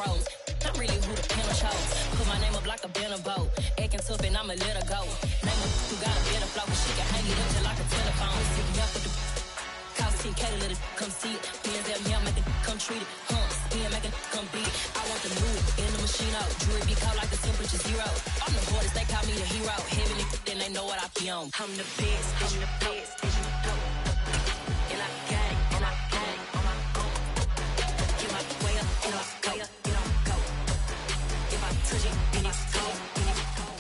froze. I'm really who the pen chose. Put my name up like a banner boat. Acting tough and I'ma let her go. Name her who got a better flow. She can hang it up just like a telephone. Stick me up with the cause 10K to let it come see it. Hands at me, I'm making come treat it. Spin making come beat it. I want the new in the machine out. Jewelry be cold like the temperature 0. I'm the hardest, they call me the hero. Heaven then they know what I be on. I'm the best, I'm the best, and you know. And I got it, and I got it on my own. Get my way up, and I way up, and I go. If I touch it, then it's cold, then it's cold.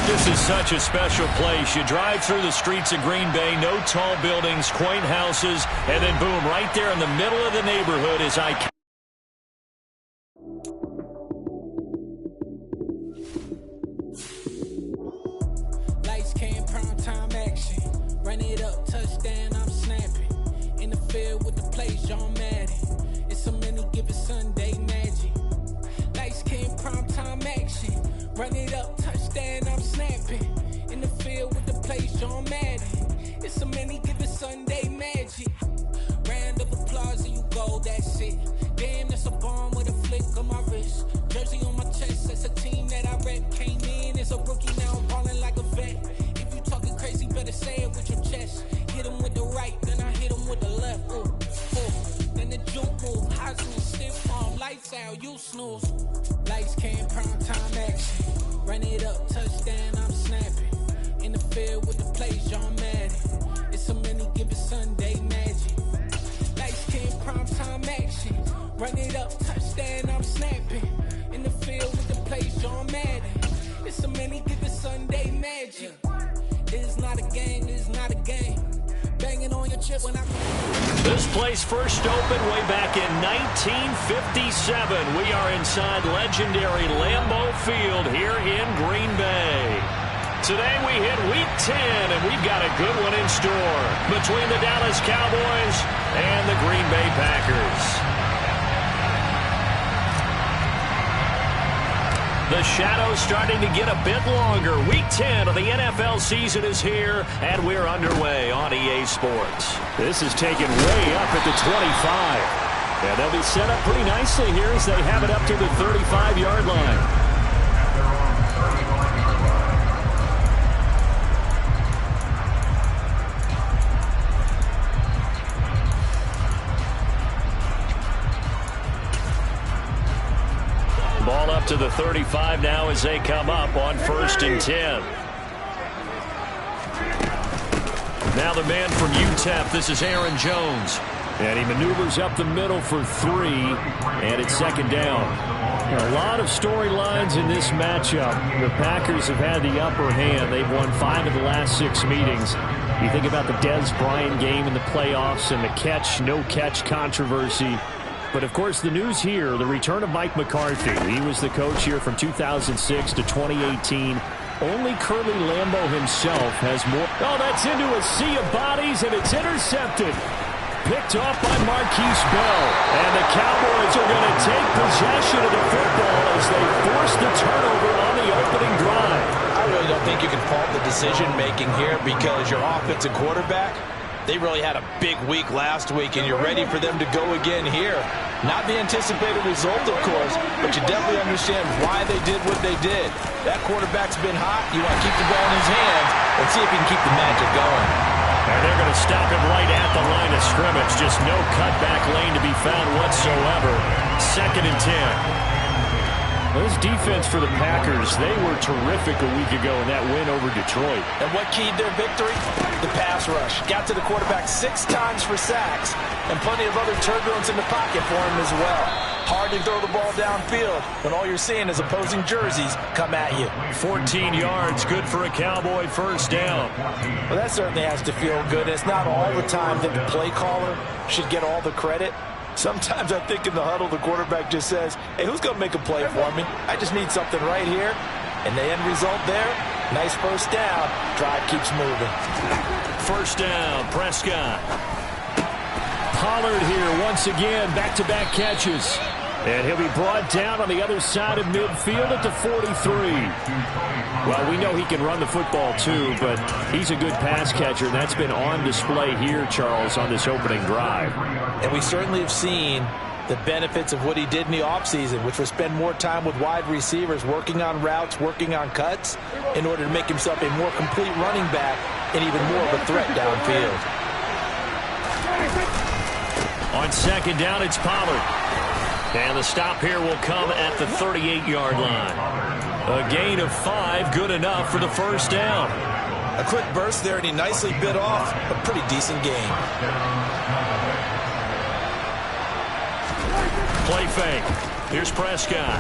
This is such a special place. You drive through the streets of Green Bay, no tall buildings, quaint houses, and then boom, right there in the middle of the neighborhood is iconic. Lights came, prime time action. Run it up, touchdown, I'm snapping. In the field with the plays, John Madden. It's a many given Sunday magic. Lights came, prime time action. Run it up, touchdown, I'm snapping. In the field with the plays, John Madden. It's a many given Sunday magic. Round of applause and you go, that's it. Damn, that's a bomb with a flick on my wrist. Jersey on my chest, that's a team that I rep. Came in as a rookie, now I'm ballin' like a vet. If you talking crazy, better say it with your chest. Hit him with the right, then I hit him with the left. Ooh, ooh. Then the juke move, high zoom, stiff arm, lights out, you snooze. Lights came, prime time action. Run it up, touchdown, I'm snapping. In the field with the plays, John Madden. It's a many given Sunday magic. Lights came, prime time action. Run it up, touchdown, I'm snapping. In the field with the plays, John Madden. It's a many given Sunday magic. It is not a game, it is not a game. Banging on your chip when I... This place first opened way back in 1957. We are inside legendary Lambeau Field here in Green Bay. Today we hit Week 10, and we've got a good one in store between the Dallas Cowboys and the Green Bay Packers. The shadow's starting to get a bit longer. Week 10 of the NFL season is here, and we're underway on EA Sports. This is taken way up at the 25. And they'll be set up pretty nicely here as they have it up to the 35-yard line. Ball up to the 35 now as they come up on 1st and 10. Now the man from UTEP, this is Aaron Jones. And he maneuvers up the middle for 3, and it's 2nd down. A lot of storylines in this matchup. The Packers have had the upper hand. They've won 5 of the last 6 meetings. You think about the Dez Bryant game in the playoffs and the catch, no catch controversy. But, of course, the news here, the return of Mike McCarthy. He was the coach here from 2006 to 2018. Only Curly Lambeau himself has more. Oh, that's into a sea of bodies, and it's intercepted. Picked off by Marquise Bell. And the Cowboys are going to take possession of the football as they force the turnover on the opening drive. I really don't think you can fault the decision-making here because your offensive quarterback, they really had a big week last week, and you're ready for them to go again here. Not the anticipated result, of course, but you definitely understand why they did what they did. That quarterback's been hot. You want to keep the ball in his hands and see if he can keep the magic going. And they're going to stop him right at the line of scrimmage. Just no cutback lane to be found whatsoever. 2nd and 10. This defense for the Packers, they were terrific a week ago in that win over Detroit. And what keyed their victory? The pass rush. Got to the quarterback 6 times for sacks, and plenty of other turbulence in the pocket for him as well. Hard to throw the ball downfield when all you're seeing is opposing jerseys come at you. 14 yards, good for a Cowboy 1st down. Well, that certainly has to feel good. It's not all the time that the play caller should get all the credit. Sometimes I think in the huddle, the quarterback just says, hey, who's going to make a play for me? I just need something right here. And the end result there, nice 1st down. Drive keeps moving. 1st down, Prescott. Pollard here once again, back-to-back catches. And he'll be brought down on the other side of midfield at the 43. Well, we know he can run the football too, but he's a good pass catcher, and that's been on display here, Charles, on this opening drive. And we certainly have seen the benefits of what he did in the offseason, which was spend more time with wide receivers, working on routes, working on cuts, in order to make himself a more complete running back and even more of a threat downfield. On second down, it's Pollard. And the stop here will come at the 38-yard line. A gain of 5, good enough for the first down. A quick burst there, and he nicely bit off a pretty decent gain. Play fake. Here's Prescott.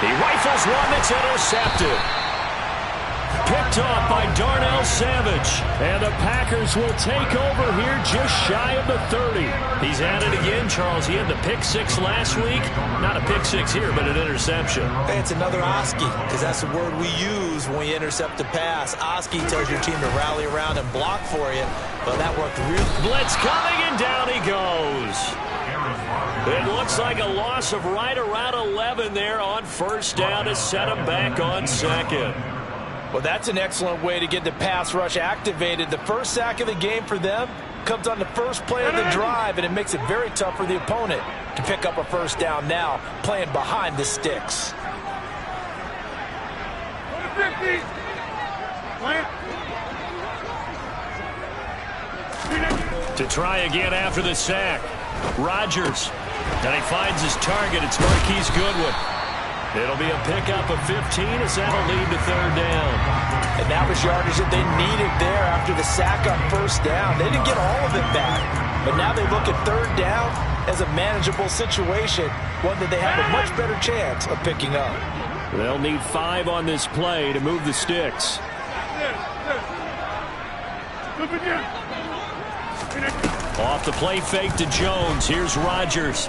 He rifles one that's intercepted. Picked off by Darnell Savage. And the Packers will take over here just shy of the 30. He's at it again, Charles. He had the pick six last week. Not a pick six here, but an interception. Hey, it's another Oski, because that's the word we use when we intercept a pass. Oski tells your team to rally around and block for you. But that worked really. Blitz coming, and down he goes. It looks like a loss of right around 11 there on first down to set him back on second. Well, that's an excellent way to get the pass rush activated. The first sack of the game for them comes on the first play of the drive, and it makes it very tough for the opponent to pick up a first down now, playing behind the sticks. To try again after the sack. Rodgers. And he finds his target. It's Marquise Goodwin. It'll be a pickup of 15 as that'll lead to third down. And that was yardage that they needed there after the sack on first down. They didn't get all of it back. But now they look at third down as a manageable situation, one that they have a much better chance of picking up. They'll need 5 on this play to move the sticks. Off the play fake to Jones. Here's Rodgers.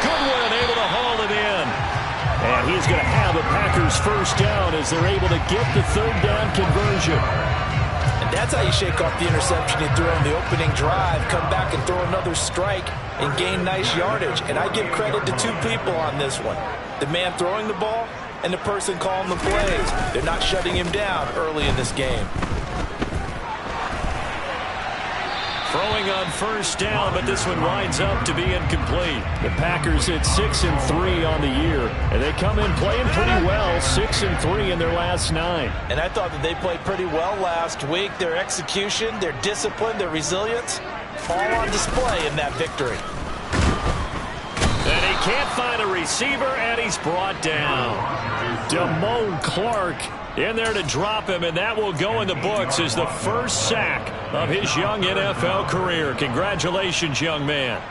Goodwin able to haul it in. And he's going to have the Packers first down as they're able to get the third down conversion. And that's how you shake off the interception you threw on the opening drive. Come back and throw another strike and gain nice yardage. And I give credit to 2 people on this one. The man throwing the ball and the person calling the plays. They're not shutting him down early in this game. Throwing on first down, but this one winds up to be incomplete. The Packers at 6-3 on the year, and they come in playing pretty well, 6-3 in their last 9. And I thought that they played pretty well last week. Their execution, their discipline, their resilience, all on display in that victory. And he can't find a receiver, and he's brought down. Damone Clark in there to drop him, and that will go in the books as the first sack of his young NFL career. Congratulations, young man.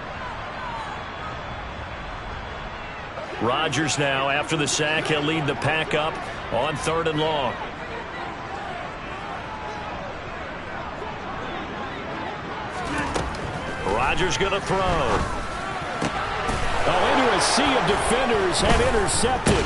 Rodgers now, after the sack, he'll lead the pack up on 3rd and long. Rodgers going to throw. Into a sea of defenders and intercepted.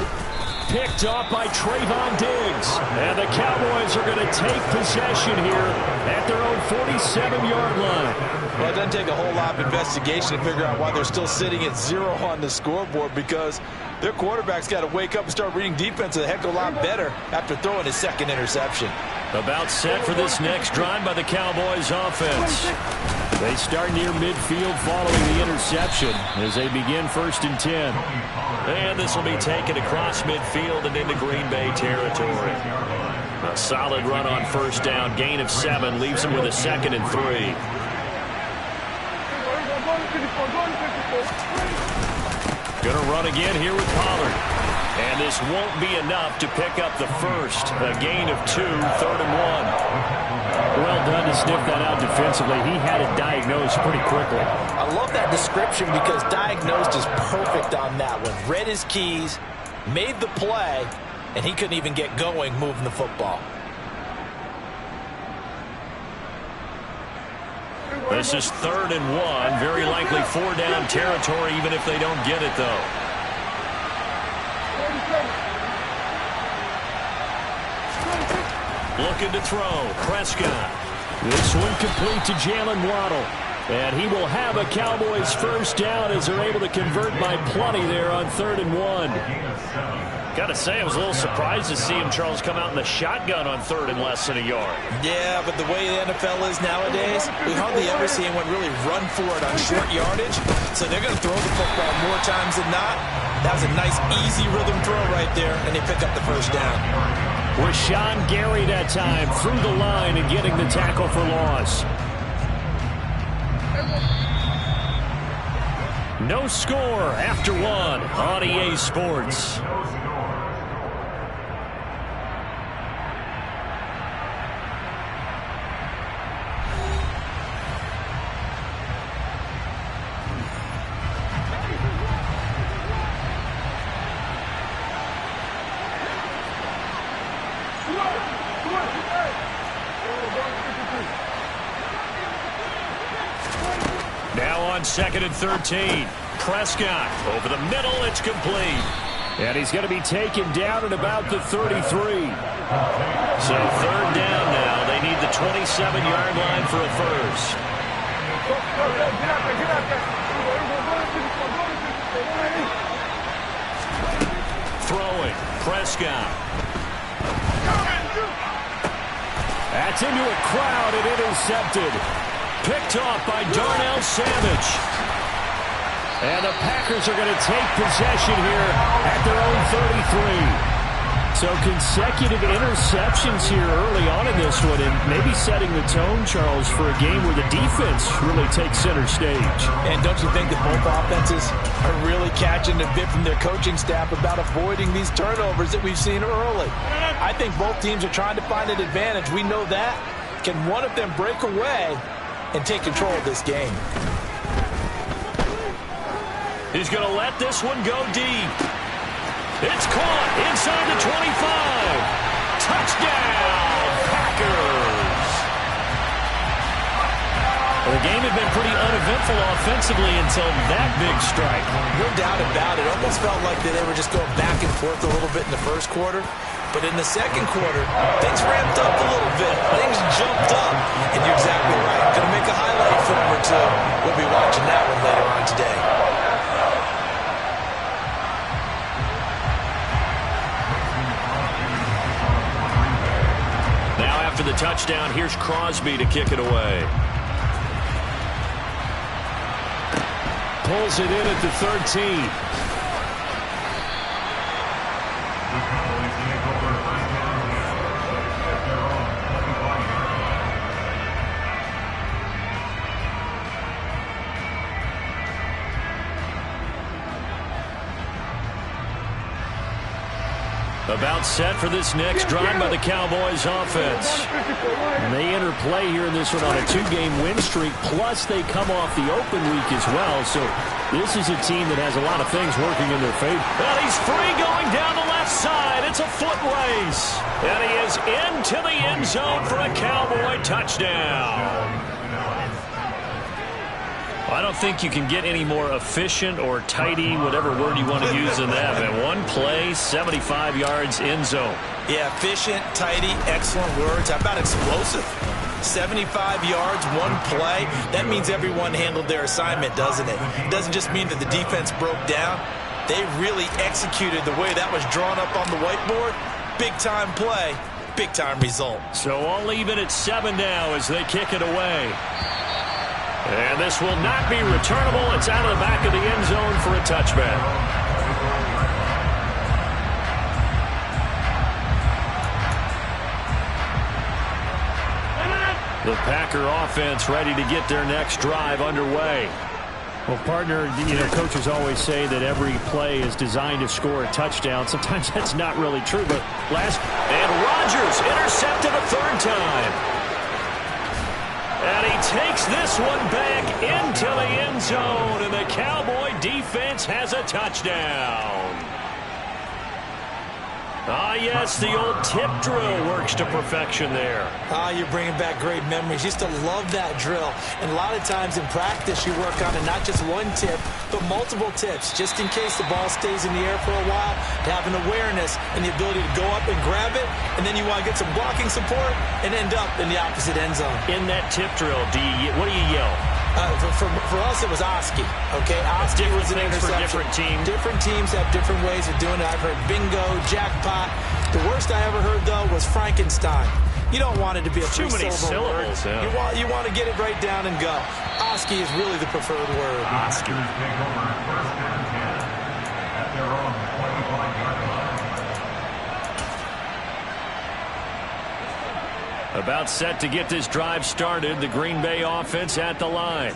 Picked off by Trayvon Diggs. And the Cowboys are going to take possession here at their own 47-yard line. Well, it doesn't take a whole lot of investigation to figure out why they're still sitting at 0 on the scoreboard, because their quarterback's got to wake up and start reading defense a heck of a lot better after throwing his second interception. About set for this next drive by the Cowboys offense. They start near midfield following the interception as they begin 1st and 10. And this will be taken across midfield and into Green Bay territory. A solid run on first down. Gain of 7 leaves them with a 2nd and 3. Going to run again here with Pollard. And this won't be enough to pick up the first. A gain of 2, 3rd and 1. Well done to sniff that out defensively. He had it diagnosed pretty quickly. I love that description because diagnosed is perfect on that one. Read his keys, made the play, and he couldn't even get going moving the football. This is 3rd and 1. Very likely 4-down territory even if they don't get it, though. Looking to throw. Prescott. This one complete to Jalen Waddle. And he will have a Cowboys first down as they're able to convert by plenty there on 3rd and 1. Got to say, I was a little surprised to see him, Charles, come out in the shotgun on 3rd and less than a yard. Yeah, but the way the NFL is nowadays, we hardly ever see anyone really run for it on short yardage. So they're going to throw the football more times than not. That was a nice, easy rhythm throw right there, and they pick up the first down. Rashawn Gary that time through the line and getting the tackle for loss. No score after 1 on EA Sports. Now on 2nd and 13. Prescott over the middle. It's complete. And he's going to be taken down at about the 33. So 3rd down now. They need the 27-yard line for a first. Throwing. Prescott. That's into a crowd and intercepted. Picked off by Darnell Savage. And the Packers are going to take possession here at their own 33. So consecutive interceptions here early on in this one, and maybe setting the tone, Charles, for a game where the defense really takes center stage. And don't you think that both offenses are really catching a bit from their coaching staff about avoiding these turnovers that we've seen early? I think both teams are trying to find an advantage. We know that. Can one of them break away and take control of this game? He's going to let this one go deep. It's caught inside the 25. Touchdown, Packers. Well, the game had been pretty uneventful offensively until that big strike. No doubt about it. Almost felt like they were just going back and forth a little bit in the first quarter. But in the second quarter, things ramped up a little bit. Things jumped up. And you're exactly right. Going to make a highlight film or two. We'll be watching that one later on today. Now after the touchdown, here's Crosby to kick it away. Pulls it in at the 13. About set for this next drive by the Cowboys offense. And they enter play here in this one on a 2-game win streak, plus they come off the open week as well. So this is a team that has a lot of things working in their favor. Well, he's free going down the left side. It's a foot race. And he is into the end zone for a Cowboy touchdown. I don't think you can get any more efficient or tidy, whatever word you want to use in that. Man, one play, 75 yards, end zone. Yeah, efficient, tidy, excellent words. How about explosive? 75 yards, one play. That means everyone handled their assignment, doesn't it? It doesn't just mean that the defense broke down. They really executed the way that was drawn up on the whiteboard. Big-time play, big-time result. So all even at 7 now as they kick it away. And this will not be returnable. It's out of the back of the end zone for a touchback. The Packer offense ready to get their next drive underway. Well, partner, coaches always say that every play is designed to score a touchdown. Sometimes that's not really true, but and Rodgers intercepted a third time. And he takes this one back into the end zone, and the Cowboy defense has a touchdown. Ah, yes, the old tip drill works to perfection there. You're bringing back great memories. Used to love that drill. And a lot of times in practice, you work on it, not just one tip, but multiple tips, just in case the ball stays in the air for a while, to have an awareness and the ability to go up and grab it, and then you want to get some blocking support, and end up in the opposite end zone. In that tip drill, what do you yell? For us, it was Oski. Okay, Oski was an interception. For different teams. Different teams have different ways of doing it. I've heard bingo, jackpot. The worst I ever heard, though, was Frankenstein. You don't want it to be a too many syllables. Yeah. You want to get it right down and go. Oski is really the preferred word. Oski. About set to get this drive started, the Green Bay offense at the line.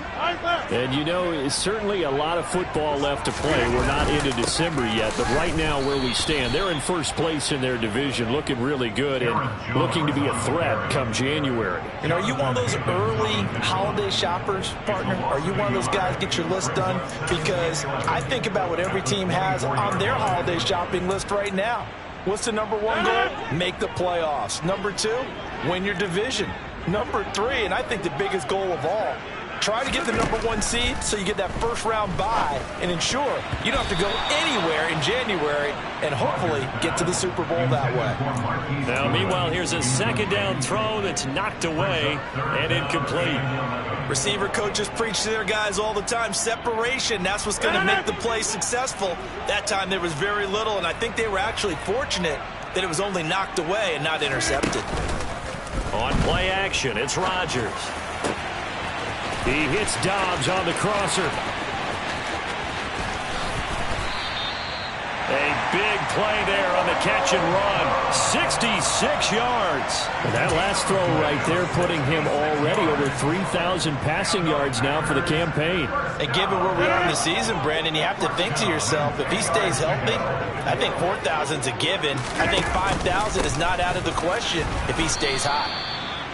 And you know, it's certainly a lot of football left to play. We're not into December yet, but right now where we stand, they're in first place in their division, looking really good and looking to be a threat come January. And are you one of those early holiday shoppers, partner? Are you one of those guys get your list done? Because I think about what every team has on their holiday shopping list right now. What's the number one goal? Make the playoffs. Number two, win your division. Number three, and I think the biggest goal of all, try to get the number one seed so you get that first round bye and ensure you don't have to go anywhere in January and hopefully get to the Super Bowl that way. Now, meanwhile, here's a second down throw that's knocked away and incomplete. Receiver coaches preach to their guys all the time. Separation, that's what's going to make the play successful. That time there was very little, and I think they were actually fortunate that it was only knocked away and not intercepted. On play action, it's Rodgers. He hits Dobbs on the crosser. A big play there on the catch and run. 66 yards. And that last throw right there putting him already over 3,000 passing yards now for the campaign. And given where we are in the season, Brandon, you have to think to yourself, if he stays healthy, I think 4,000 is a given. I think 5,000 is not out of the question if he stays hot.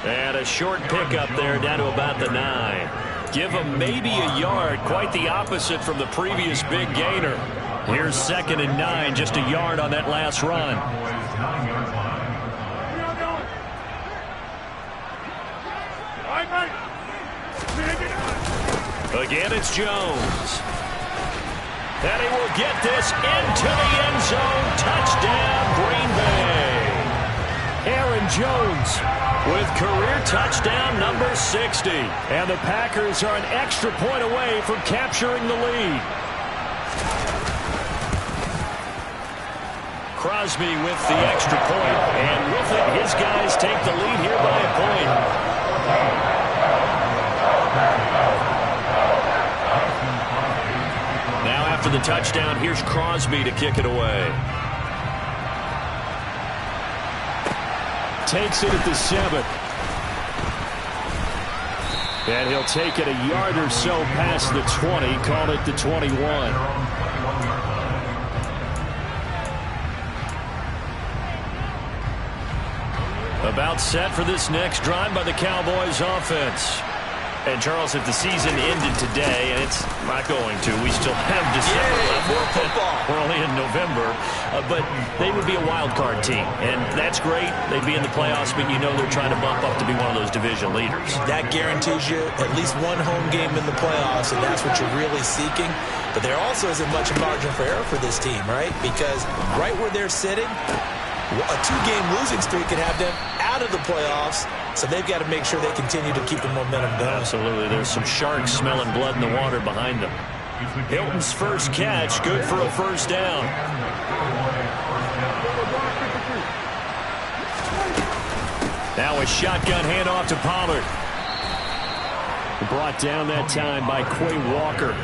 And a short pickup there down to about the 9. Give him maybe a yard, quite the opposite from the previous big gainer. Here's 2nd and 9, just a yard on that last run. Again, it's Jones. And he will get this into the end zone. Touchdown, Green Bay. Aaron Jones with career touchdown number 60. And the Packers are an extra point away from capturing the lead. Crosby with the extra point, and with it, his guys take the lead here by a point. Now after the touchdown, here's Crosby to kick it away. Takes it at the 7. And he'll take it a yard or so past the 20, call it the 21. About set for this next drive by the Cowboys offense. And, Charles, if the season ended today, and it's not going to, we still have December left. More football. We're only in November. But they would be a wild card team. And that's great. They'd be in the playoffs, but you know they're trying to bump up to be one of those division leaders. That guarantees you at least one home game in the playoffs, and that's what you're really seeking. But there also isn't much margin for error for this team, right? Because right where they're sitting, a 2-game losing streak could have them out of the playoffs, so they've got to make sure they continue to keep the momentum going. Absolutely. There's some sharks smelling blood in the water behind them. Hilton's first catch, good for a first down. Now a shotgun handoff to Pollard. Brought down that time by Quay Walker.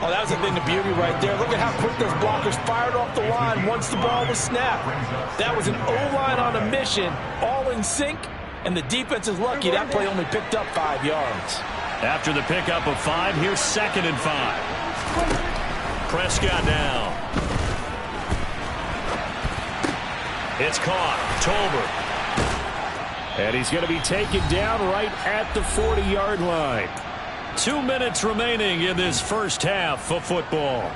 Oh, that was a thing of beauty right there. Look at how quick those blockers fired off the line once the ball was snapped. That was an O-line on a mission, all in sync, and the defense is lucky that play only picked up 5 yards. After the pickup of 5, here's 2nd and 5. Prescott now. It's caught. Tolbert. And he's going to be taken down right at the 40-yard line. 2 minutes remaining in this first half of football.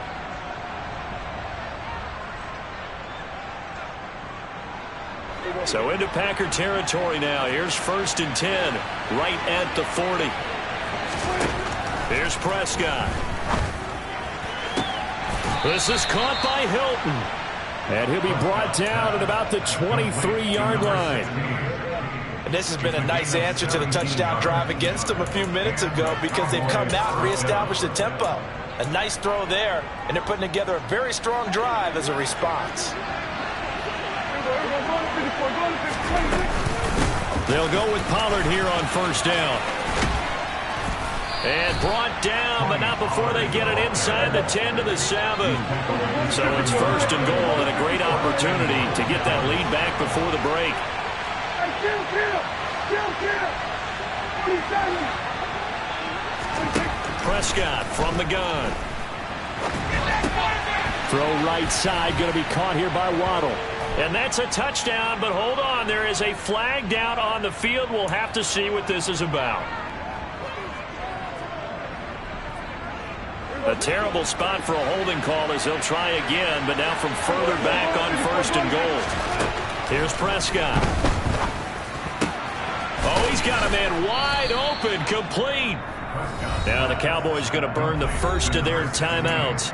So into Packer territory now. Here's 1st and 10, right at the 40. Here's Prescott. This is caught by Hilton. And he'll be brought down at about the 23-yard line. And this has been a nice answer to the touchdown drive against them a few minutes ago because they've come out and reestablished the tempo. A nice throw there, and they're putting together a very strong drive as a response. They'll go with Pollard here on first down. And brought down, but not before they get it inside the 10 to the 7. So it's first and goal and a great opportunity to get that lead back before the break. Prescott from the gun. Throw right side, going to be caught here by Waddle. And that's a touchdown, but hold on, there is a flag down on the field. We'll have to see what this is about. A terrible spot for a holding call as he'll try again, but now from further back on first and goal. Here's Prescott. Oh, he's got a man wide open, complete. Now the Cowboys going to burn the first of their timeouts,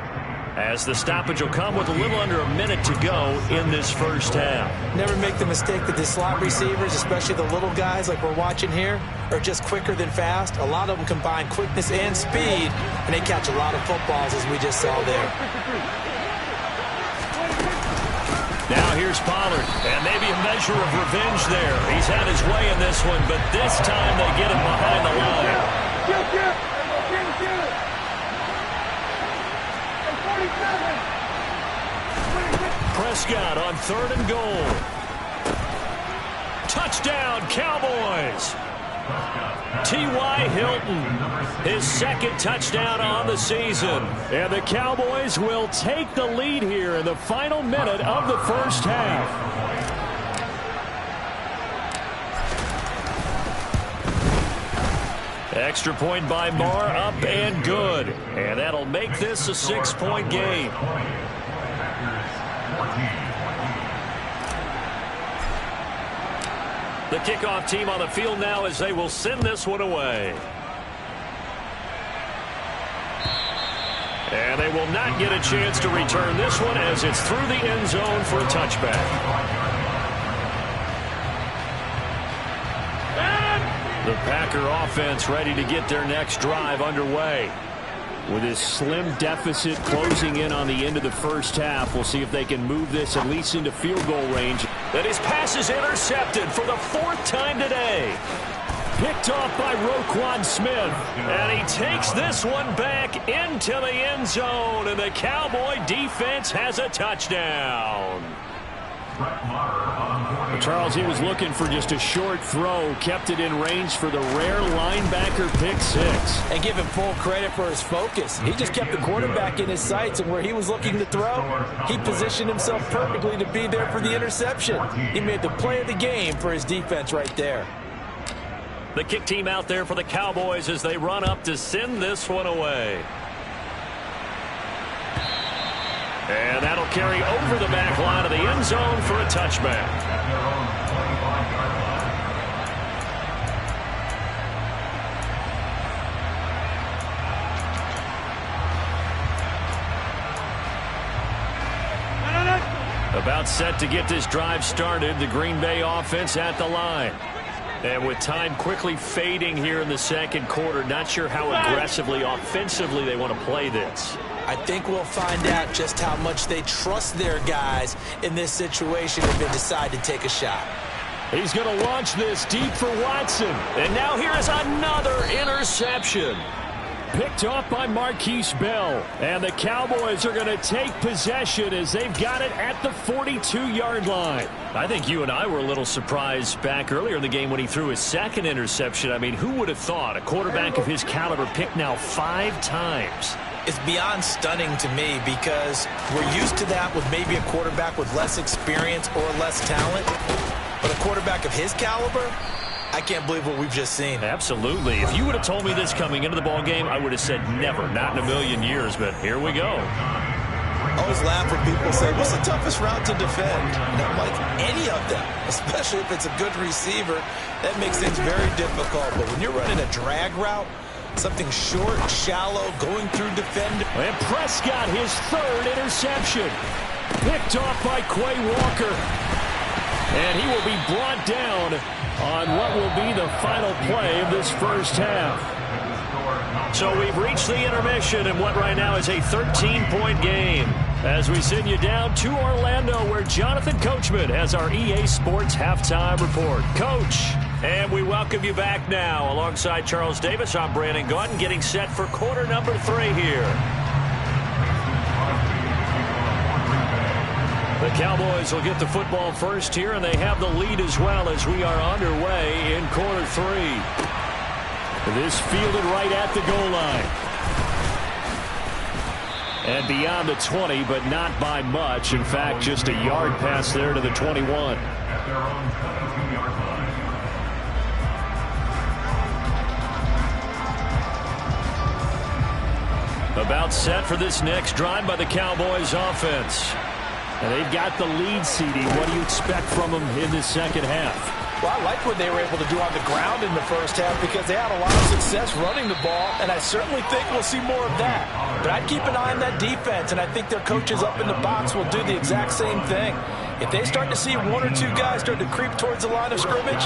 as the stoppage will come with a little under a minute to go in this first half. Never make the mistake that the slot receivers, especially the little guys like we're watching here, are just quicker than fast. A lot of them combine quickness and speed, and they catch a lot of footballs, as we just saw there. Now here's Pollard, and maybe a measure of revenge there. He's had his way in this one, but this time they get him behind the line. Prescott on third and goal. Touchdown, Cowboys. T.Y. Hilton, his second touchdown on the season. And the Cowboys will take the lead here in the final minute of the first half. Extra point by Marr, up and good. And that'll make this a 6-point game. The kickoff team on the field now as they will send this one away. And they will not get a chance to return this one as it's through the end zone for a touchback. The Packer offense ready to get their next drive underway. With this slim deficit closing in on the end of the first half, we'll see if they can move this at least into field goal range. And his pass is intercepted for the 4th time today. Picked off by Roquan Smith. And he takes this one back into the end zone. And the Cowboy defense has a touchdown. Charles, he was looking for just a short throw, kept it in range for the rare linebacker pick 6. And give him full credit for his focus. He just kept the quarterback in his sights, and where he was looking to throw, he positioned himself perfectly to be there for the interception. He made the play of the game for his defense right there. The kick team out there for the Cowboys as they run up to send this one away. And that'll carry over the back line of the end zone for a touchback. About set to get this drive started, the Green Bay offense at the line. And with time quickly fading here in the second quarter, not sure how aggressively, offensively they want to play this. I think we'll find out just how much they trust their guys in this situation if they decide to take a shot. He's going to launch this deep for Watson. And now here is another interception. Picked off by Marquise Bell. And the Cowboys are going to take possession as they've got it at the 42-yard line. I think you and I were a little surprised back earlier in the game when he threw his second interception. I mean, who would have thought a quarterback of his caliber picked now 5 times? It's beyond stunning to me because we're used to that with maybe a quarterback with less experience or less talent. But a quarterback of his caliber, I can't believe what we've just seen. Absolutely. If you would have told me this coming into the ball game, I would have said never, not in a million years. But here we go. I always laugh when people say, what's the toughest route to defend? And I'm like, any of them, especially if it's a good receiver. That makes things very difficult. But when you're running a drag route, something short, shallow, going through defender. And Prescott, his 3rd interception. Picked off by Quay Walker. And he will be brought down on what will be the final play of this first half. So we've reached the intermission in what right now is a 13-point game. As we send you down to Orlando, where Jonathan Coachman has our EA Sports halftime report. Coach, and we welcome you back now. Alongside Charles Davis, I'm Brandon Gaudin, getting set for quarter number 3 here. The Cowboys will get the football first here, and they have the lead as well as we are underway in quarter 3. This fielded right at the goal line. And beyond the 20, but not by much. In fact, just a yard pass there to the 21. About set for this next drive by the Cowboys offense. And they've got the lead, CD. What do you expect from them in the second half? Well, I like what they were able to do on the ground in the first half because they had a lot of success running the ball, and I certainly think we'll see more of that. But I'd keep an eye on that defense, and I think their coaches up in the box will do the exact same thing. If they start to see 1 or 2 guys start to creep towards the line of scrimmage,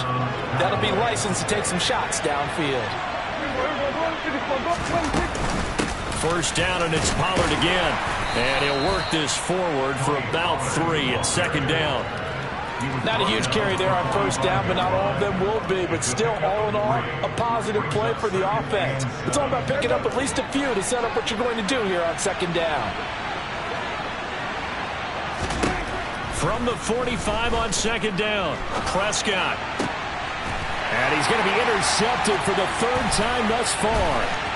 that'll be licensed to take some shots downfield. First down, and it's Pollard again. And he'll work this forward for about 3 at second down. Not a huge carry there on first down, but not all of them will be. But still, all in all, a positive play for the offense. It's all about picking up at least a few to set up what you're going to do here on second down. From the 45 on second down, Prescott. And he's going to be intercepted for the 3rd time thus far.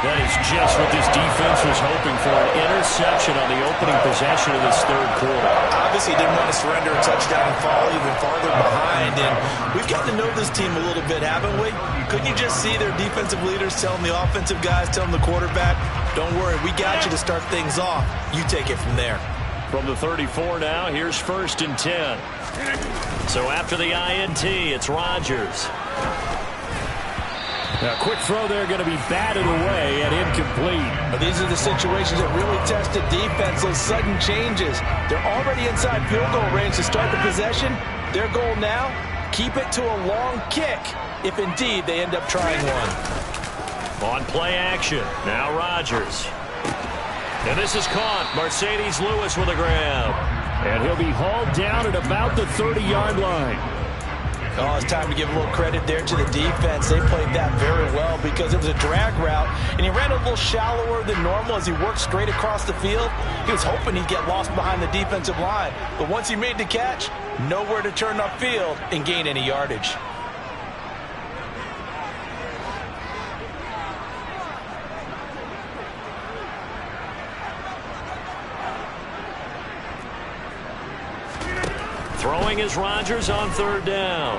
That is just what this defense was hoping for, an interception on the opening possession of this 3rd quarter. Obviously didn't want to surrender a touchdown and fall even farther behind, and we've gotten to know this team a little bit, haven't we? Couldn't you just see their defensive leaders telling the offensive guys, telling the quarterback, don't worry, we got you to start things off. You take it from there. From the 34 now, here's 1st and 10. So after the INT, it's Rodgers. A quick throw there going to be batted away and incomplete. But these are the situations that really test the defense, those sudden changes. They're already inside field goal range to start the possession. Their goal now, keep it to a long kick, if indeed they end up trying one. On play action, now Rodgers. And this is caught. Mercedes Lewis with a grab. And he'll be hauled down at about the 30-yard line. Oh, it's time to give a little credit there to the defense. They played that very well because it was a drag route, and he ran a little shallower than normal as he worked straight across the field. He was hoping he'd get lost behind the defensive line, but once he made the catch, nowhere to turn upfield and gain any yardage. Throwing is Rodgers on 3rd down.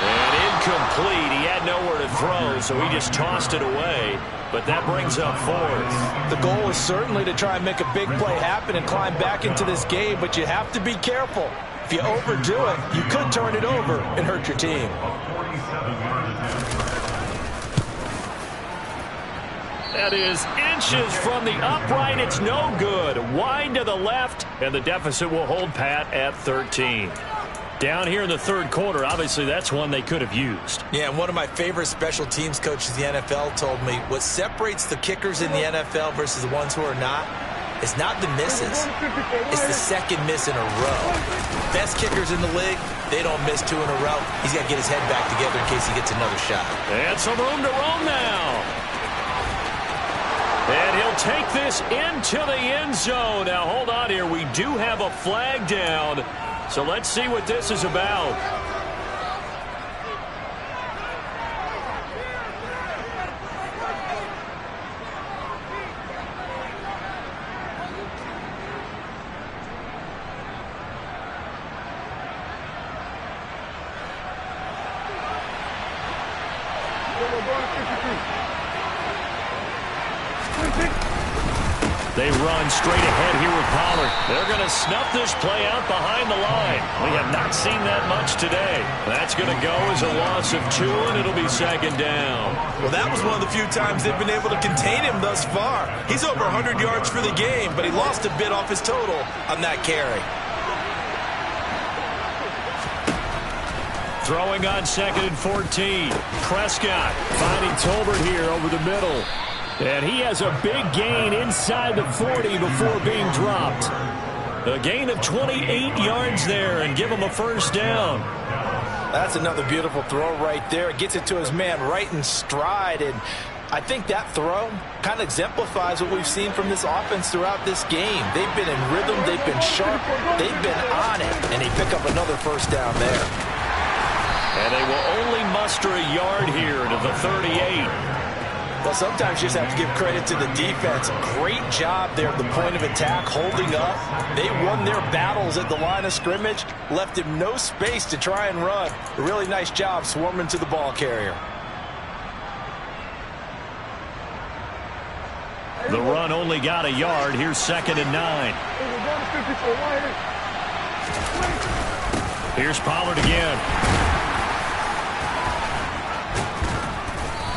And incomplete. He had nowhere to throw, so he just tossed it away. But that brings up 4th. The goal is certainly to try and make a big play happen and climb back into this game, but you have to be careful. If you overdo it, you could turn it over and hurt your team. That is inches from the upright. It's no good. Wide to the left, and the deficit will hold pat at 13. Down here in the 3rd quarter, obviously that's one they could have used. Yeah, and one of my favorite special teams coaches in the NFL told me what separates the kickers in the NFL versus the ones who are not is not the misses. It's the second miss in a row. Best kickers in the league, they don't miss 2 in a row. He's got to get his head back together in case he gets another shot. And some room to roam now. And he'll take this into the end zone. Now, hold on here. We do have a flag down. So let's see what this is about. They run straight ahead here with Pollard. They're going to snuff this play out behind the line. We have not seen that much today. That's going to go as a loss of 2, and it'll be second down. Well, that was one of the few times they've been able to contain him thus far. He's over 100 yards for the game, but he lost a bit off his total on that carry. Throwing on 2nd and 14. Prescott finding Tolbert here over the middle. And he has a big gain inside the 40 before being dropped. A gain of 28 yards there and give him a first down. That's another beautiful throw right there. Gets it to his man right in stride. And I think that throw kind of exemplifies what we've seen from this offense throughout this game. They've been in rhythm. They've been sharp. They've been on it. And they pick up another first down there. And they will only muster a yard here to the 38. Well, sometimes you just have to give credit to the defense. Great job there at the point of attack, holding up. They won their battles at the line of scrimmage, left him no space to try and run. A really nice job swarming to the ball carrier. The run only got a yard. Here's 2nd and 9. Here's Pollard again.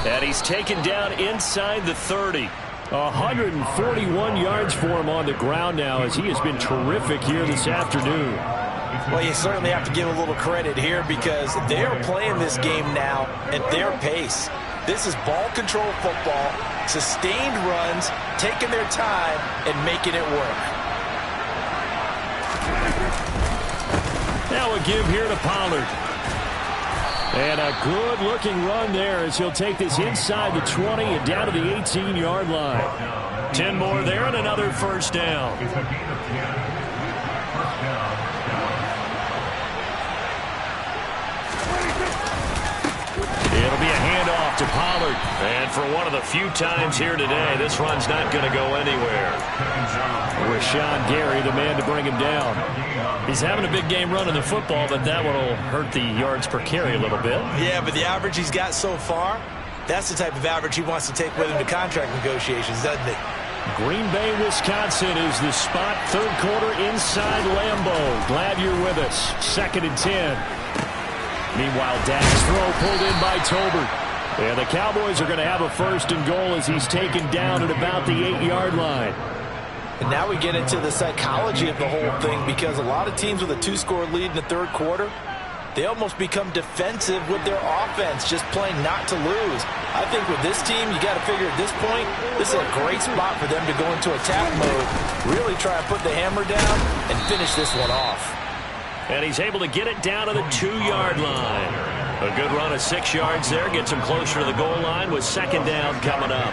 And he's taken down inside the 30. 141 yards for him on the ground now as he has been terrific here this afternoon. Well, you certainly have to give a little credit here because they're playing this game now at their pace. This is ball control football, sustained runs, taking their time and making it work. Now a give here to Pollard. And a good-looking run there as he'll take this inside the 20 and down to the 18-yard line. 10 more there and another first down. It'll be a handoff to Pollard. And for one of the few times here today, this run's not going to go anywhere. Rashawn Gary, the man to bring him down. He's having a big game running the football, but that one will hurt the yards per carry a little bit. Yeah, but the average he's got so far, that's the type of average he wants to take with him to contract negotiations, doesn't he? Green Bay, Wisconsin is the spot. 3rd quarter inside Lambeau. Glad you're with us. 2nd and 10. Meanwhile, Dak's throw pulled in by Tolbert. And the Cowboys are going to have a 1st and goal as he's taken down at about the 8-yard line. And now we get into the psychology of the whole thing because a lot of teams with a 2-score lead in the 3rd quarter, they almost become defensive with their offense, just playing not to lose. I think with this team, you got to figure at this point, this is a great spot for them to go into attack mode, really try and put the hammer down and finish this one off. And he's able to get it down to the 2-yard line. A good run of 6 yards there gets him closer to the goal line with 2nd down coming up.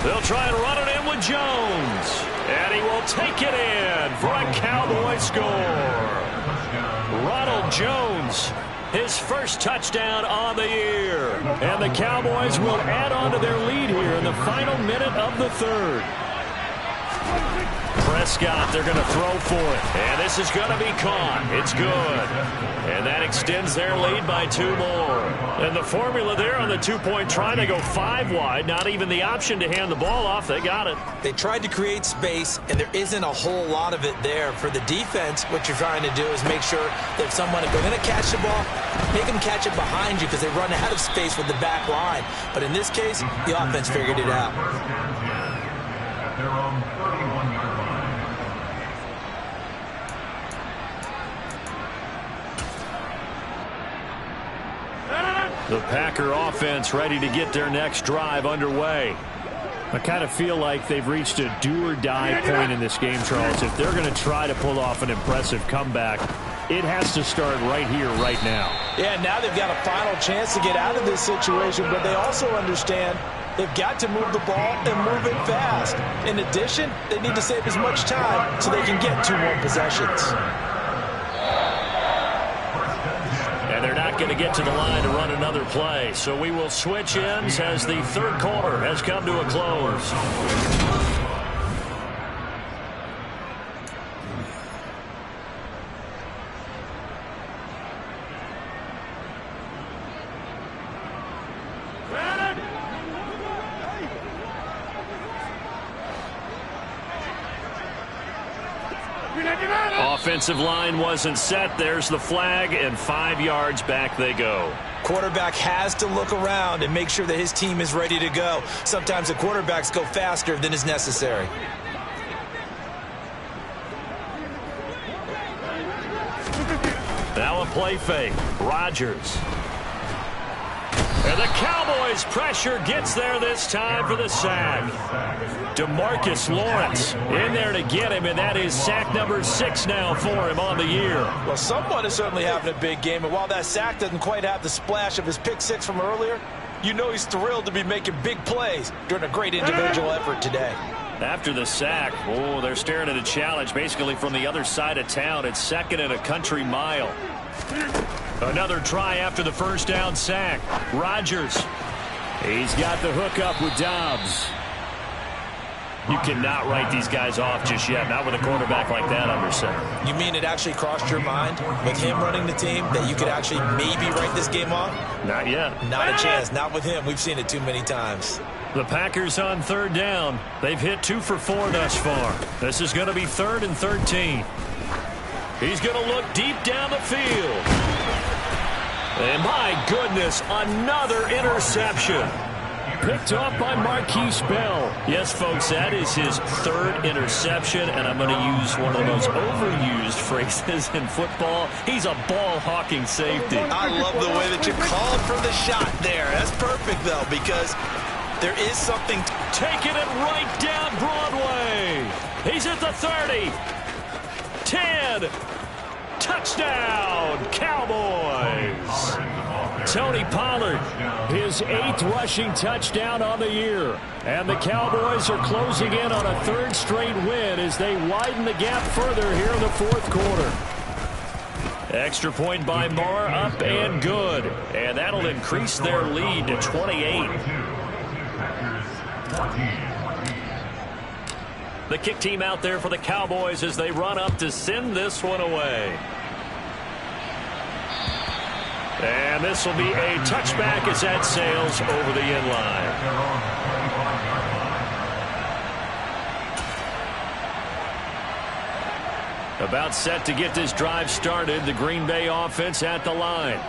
They'll try and run it in with Jones. And he will take it in for a Cowboy score. Ronald Jones, his first touchdown on the year. And the Cowboys will add on to their lead here in the final minute of the 3rd. Prescott, they're going to throw for it. And this is going to be caught. It's good. And that extends their lead by 2 more. And the formula there on the 2-point try, they go 5 wide. Not even the option to hand the ball off. They got it. They tried to create space, and there isn't a whole lot of it there. For the defense, what you're trying to do is make sure that someone, if they're going to catch the ball, make them catch it behind you because they run out of space with the back line. But in this case, the offense figured it out. The Packer offense ready to get their next drive underway. I kind of feel like they've reached a do-or-die point in this game, Charles. If they're going to try to pull off an impressive comeback, it has to start right here, right now. Yeah, now they've got a final chance to get out of this situation, but they also understand they've got to move the ball and move it fast. In addition, they need to save as much time so they can get 2 more possessions. And they're not going to get to the line to run another play. So we will switch ends as the 3rd quarter has come to a close. Offensive line wasn't set. There's the flag, and 5 yards back they go. Quarterback has to look around and make sure that his team is ready to go. Sometimes the quarterbacks go faster than is necessary. Now a play fake. Rodgers. And the Cowboys pressure gets there this time for the sack. DeMarcus Lawrence in there to get him, and that is sack number 6 now for him on the year. Well, someone is certainly having a big game, and while that sack doesn't quite have the splash of his pick 6 from earlier, you know he's thrilled to be making big plays during a great individual effort today. After the sack, they're staring at a challenge basically from the other side of town. It's 2nd and a country mile. Another try after the first down sack. Rodgers. He's got the hookup with Dobbs. You cannot write these guys off just yet, not with a quarterback like that under center. You mean it actually crossed your mind with him running the team that you could actually maybe write this game off? Not yet. Not a chance. Not with him. We've seen it too many times. The Packers on 3rd down. They've hit 2 for 4 thus far. This is going to be 3rd and 13. He's going to look deep down the field. And my goodness, another interception. Picked off by Marquise Bell. Yes, folks, that is his 3rd interception, and I'm going to use one of the most overused phrases in football. He's a ball-hawking safety. I love the way that you called for the shot there. That's perfect, though, because there is something. Taking it right down Broadway. He's at the 30. 10. Touchdown, Cowboys. Tony Pollard, his 8th rushing touchdown on the year. And the Cowboys are closing in on a 3rd straight win as they widen the gap further here in the 4th quarter. Extra point by Marr, up and good. And that'll increase their lead to 28. The kick team out there for the Cowboys as they run up to send this one away. And this will be a touchback as that sails over the end line. About set to get this drive started. The Green Bay offense at the line.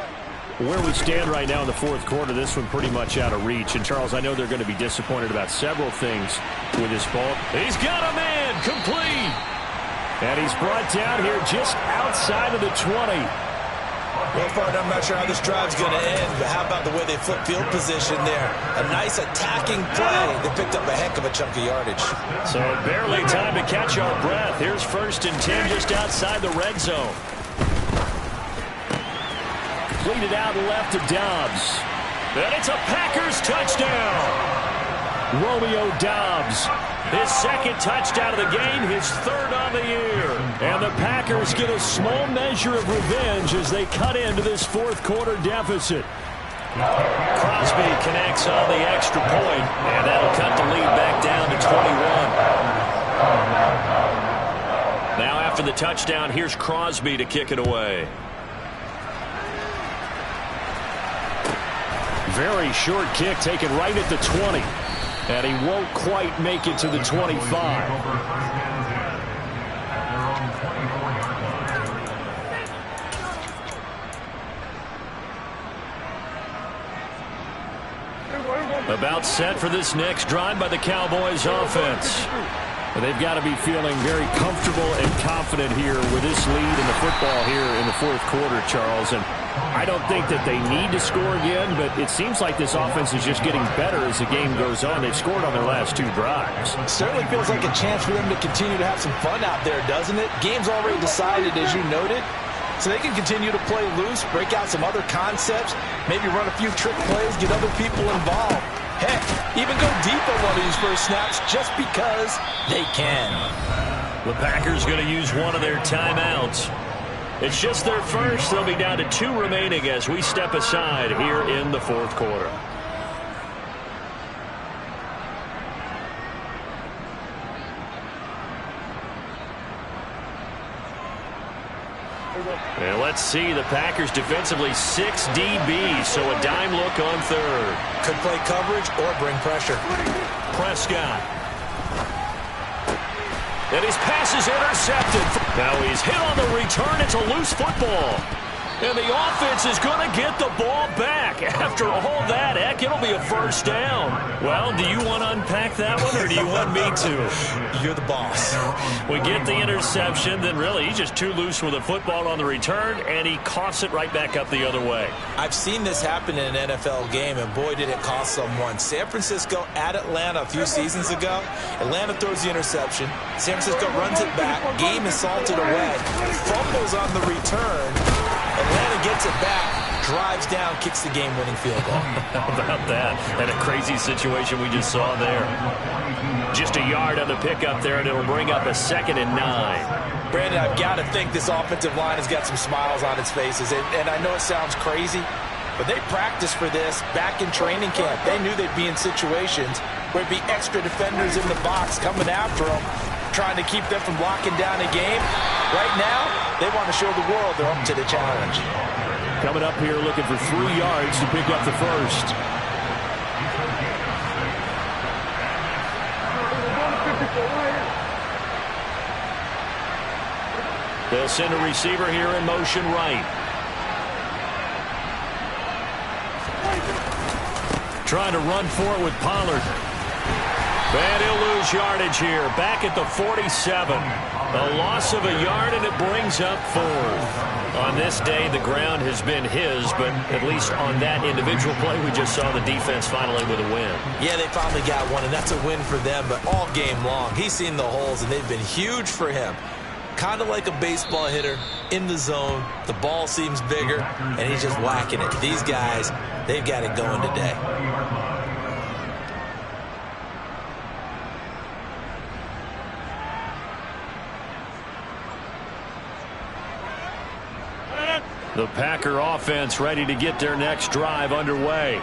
Where we stand right now in the 4th quarter, this one pretty much out of reach. And, Charles, I know they're going to be disappointed about several things with this ball. He's got a man complete. And he's brought down here just outside of the 20. Well, partner, I'm not sure how this drive's going to end, but how about the way they flip field position there? A nice attacking play. They picked up a heck of a chunk of yardage. So barely time to catch our breath. Here's 1st and 10 just outside the red zone. Completed out left to Dobbs. And it's a Packers touchdown. Romeo Dobbs, his 2nd touchdown of the game, his 3rd on the year. And the Packers get a small measure of revenge as they cut into this 4th quarter deficit. Crosby connects on the extra point, and that'll cut the lead back down to 21. Now after the touchdown, here's Crosby to kick it away. Very short kick taken right at the 20. And he won't quite make it to the 25. About set for this next drive by the Cowboys offense. They've got to be feeling very comfortable and confident here with this lead in the football here in the 4th quarter, Charles. And I don't think that they need to score again, but it seems like this offense is just getting better as the game goes on. They've scored on their last 2 drives. It certainly feels like a chance for them to continue to have some fun out there, doesn't it? Game's already decided, as you noted. So they can continue to play loose, break out some other concepts, maybe run a few trick plays, get other people involved. Heck, even go deep on one of these first snaps just because they can. The Packers going to use one of their timeouts. It's just their first. They'll be down to 2 remaining as we step aside here in the 4th quarter. And let's see, the Packers defensively 6 DBs, so a dime look on 3rd. Could play coverage or bring pressure. Prescott. And his pass is intercepted. Now he's hit on the return. It's a loose football. And the offense is going to get the ball back. After all that, heck, it'll be a first down. Well, do you want to unpack that one, or do you want me to? You're the boss. We get the interception, then really he's just too loose with the football on the return, and he coughs it right back up the other way. I've seen this happen in an NFL game, and boy, did it cost someone. San Francisco at Atlanta a few seasons ago. Atlanta throws the interception. San Francisco runs it back. Game is salted away. Fumbles on the return. Atlanta gets it back, drives down, kicks the game-winning field goal. How about that? And a crazy situation we just saw there. Just a yard on the pickup there, and it'll bring up a 2nd and 9. Brandon, I've got to think this offensive line has got some smiles on its faces. And I know it sounds crazy, but they practiced for this back in training camp. They knew they'd be in situations where it'd be extra defenders in the box coming after them, trying to keep them from locking down a game. Right now, they want to show the world they're up to the challenge. Coming up here looking for 3 yards to pick up the first. They'll send a receiver here in motion right. Trying to run for it with Pollard. And he'll lose yardage here. Back at the 47. A loss of a yard, and it brings up 4th. On this day, the ground has been his, but at least on that individual play, we just saw the defense finally with a win. Yeah, they finally got one, and that's a win for them, but all game long, he's seen the holes, and they've been huge for him. Kind of like a baseball hitter in the zone. The ball seems bigger, and he's just whacking it. These guys, they've got it going today. The Packer offense ready to get their next drive underway.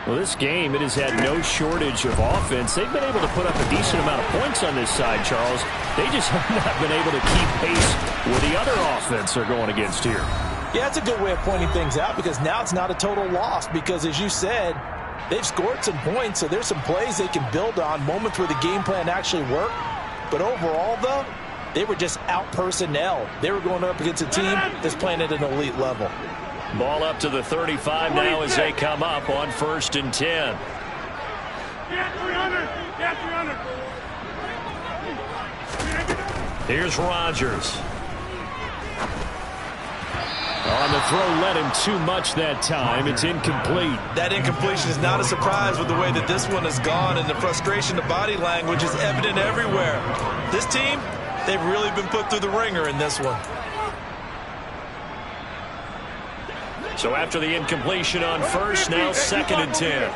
Well, this game, it has had no shortage of offense. They've been able to put up a decent amount of points on this side, Charles. They just have not been able to keep pace with the other offense they're going against here. Yeah, that's a good way of pointing things out, because now it's not a total loss, because as you said, they've scored some points, so there's some plays they can build on, moments where the game plan actually worked. But overall, though, they were just out-personnel. They were going up against a team that's playing at an elite level. Ball up to the 35 now as they come up on 1st and 10. Here's Rodgers. On the throw, led him too much that time. It's incomplete. That incompletion is not a surprise with the way that this one has gone, and the frustration, the body language is evident everywhere. This team, they've really been put through the ringer in this one. So after the incompletion on 1st, now 2nd and 10.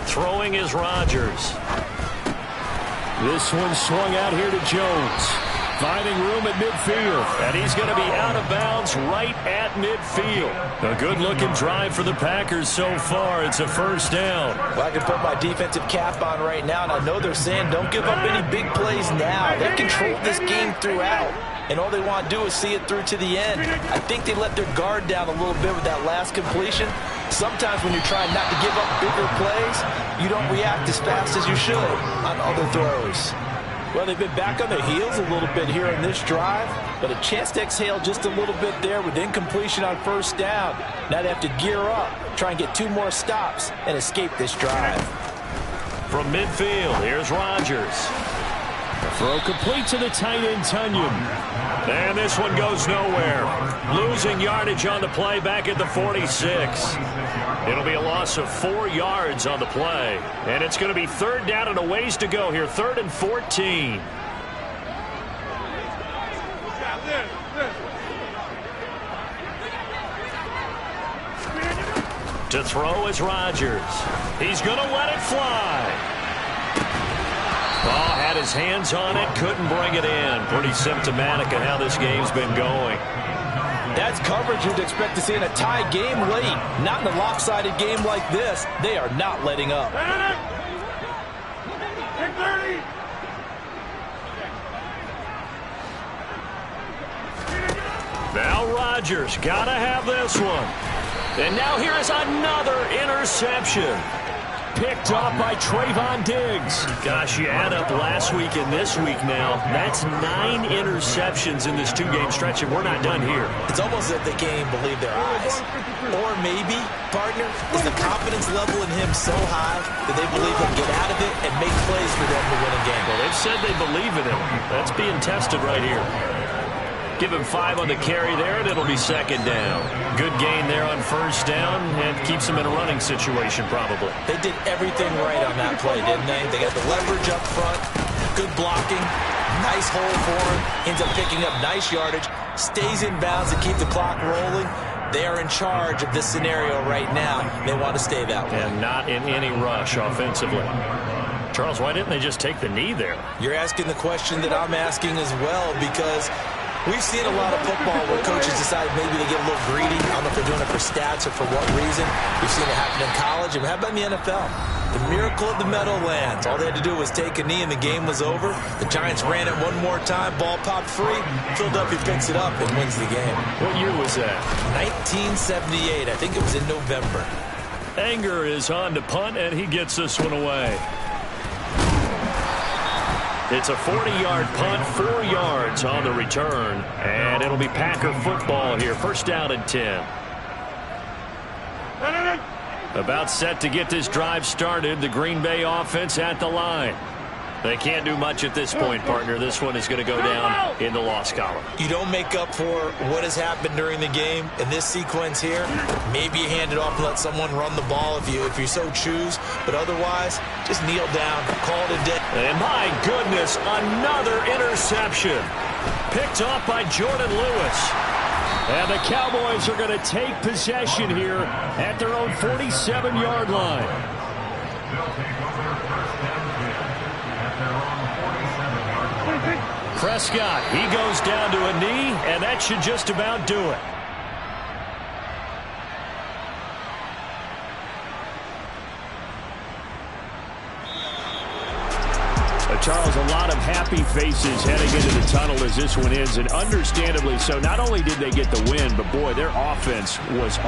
Throwing is Rodgers. This one swung out here to Jones. Finding room at midfield. And he's going to be out of bounds right at midfield. A good-looking drive for the Packers so far. It's a first down. Well, I can put my defensive cap on right now, and I know they're saying don't give up any big plays now. They controlled this game throughout, and all they want to do is see it through to the end. I think they let their guard down a little bit with that last completion. Sometimes when you're trying not to give up bigger plays, you don't react as fast as you should on other throws. Well, they've been back on their heels a little bit here in this drive, but a chance to exhale just a little bit there with incompletion on 1st down. Now they have to gear up, try and get 2 more stops, and escape this drive. From midfield, here's Rodgers. The throw complete to the tight end, Tunyon. And this one goes nowhere. Losing yardage on the play back at the 46. It'll be a loss of 4 yards on the play. And it's going to be 3rd down and a ways to go here. 3rd and 14. To throw is Rodgers. He's going to let it fly. Oh, had his hands on it, couldn't bring it in. Pretty symptomatic of how this game's been going. That's coverage you'd expect to see in a tie game late. Not in a lopsided game like this. They are not letting up. Now Rodgers got to have this one. And now here is another interception. Picked off by Trayvon Diggs. Gosh, you add up last week and this week now. That's 9 interceptions in this 2-game stretch, and we're not done here. It's almost as if they can't even believe their eyes. Or maybe, partner, is the confidence level in him so high that they believe he'll get out of it and make plays for them to win a game. Well, they've said they believe in him. That's being tested right here. Give him 5 on the carry there, and it'll be second down. Good gain there on first down, and keeps him in a running situation probably. They did everything right on that play, didn't they? They got the leverage up front, good blocking, nice hole for him, ends up picking up nice yardage, stays in bounds to keep the clock rolling. They are in charge of this scenario right now. They want to stay that way. And not in any rush offensively. Charles, why didn't they just take the knee there? You're asking the question that I'm asking as well, because we've seen a lot of football where coaches decide maybe they get a little greedy. I don't know if they're doing it for stats or for what reason. We've seen it happen in college, and how about in the NFL? The miracle of the Meadowlands. All they had to do was take a knee, and the game was over. The Giants ran it one more time. Ball popped free. Philadelphia picks it up and wins the game. What year was that? 1978. I think it was in November. Anger is on to punt, and he gets this one away. It's a 40-yard punt, 4 yards on the return, and it'll be Packer football here. First down and 10. About set to get this drive started. The Green Bay offense at the line. They can't do much at this point, partner. This one is going to go down in the loss column. You don't make up for what has happened during the game in this sequence here. Maybe you hand it off and let someone run the ball if you so choose. But otherwise, just kneel down, call it a day. And my goodness, another interception. Picked off by Jordan Lewis. And the Cowboys are going to take possession here at their own 47-yard line. Prescott, he goes down to a knee, and that should just about do it. Charles, a lot of happy faces heading into the tunnel as this one ends, and understandably so. Not only did they get the win, but boy, their offense was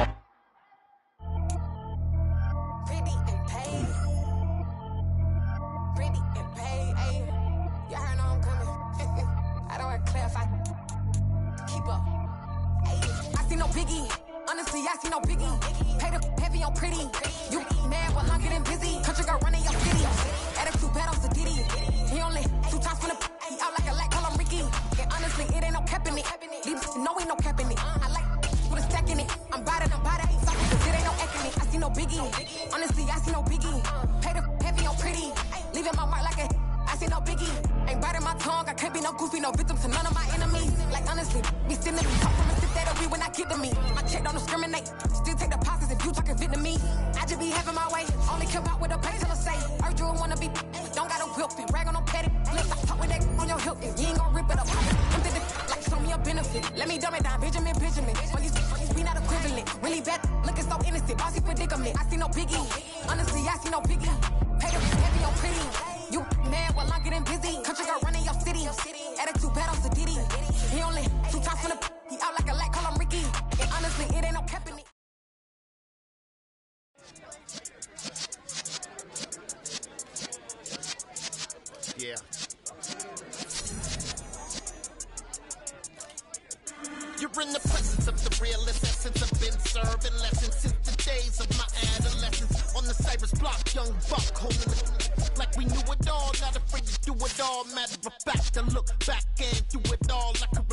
You're in the presence of the realest essence. I've been serving lessons since the days of my adolescence. On the Cypress block, young buck holding it like we knew it all. Not afraid to do it all. Matter of fact, to look back and do it all like a